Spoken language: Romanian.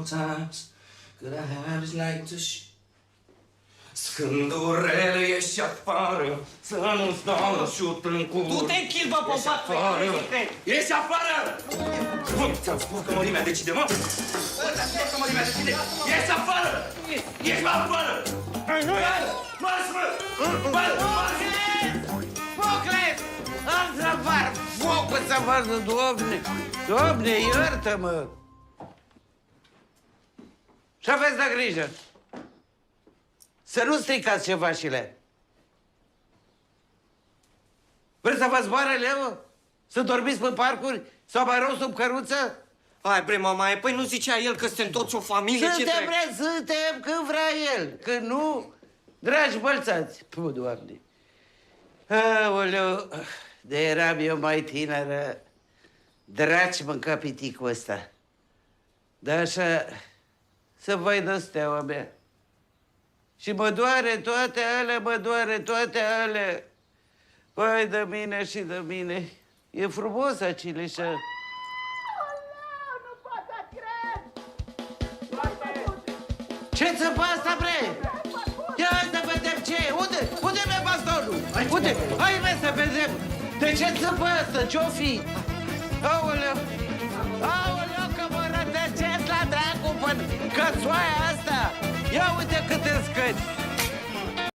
times could I have his light to Când durele ieși afară, să nu-ți dau la șut în cur. Tu te închid, bă, Ieși afară! Ieși afară! Bă, ți-am spus că mărimea decide, mă! Ți-am spus că mărimea decide! Ieși afară! Ieși afară! Marș, mă! Marș! Focles! Am să var focul să văză, Doamne! Doamne, iartă-mă! Și aveți de grijă! Să nu stricați ceva șile. Vreți să vă zboare leu? Să dormiți pe parcuri? Sau mai rău sub căruță? Hai, bre, mamaie, păi nu zicea el că suntem toți o familie? Suntem când vrea el. Când nu, dragi bălțați. Păi, Doamne. Aoleu, de eram eu mai tânără, dragi mânca piticul ăsta. Dar așa, să vai de steaua mea. Și mă doare toate alea, mă doare toate alea. Vai de mine și de mine. E frumos, Acileșa. Nu pot să cred! Ce țăpă asta, bre? Ia hai să vedem ce e. Unde mi-e bastonul? Unde? Hai, mă, să vedem. De ce țăpă asta? Ce-o fi? Aoleu! Aoleu, că mă rătăcesc la dracu până cățoaia asta! Ia uite câte scări!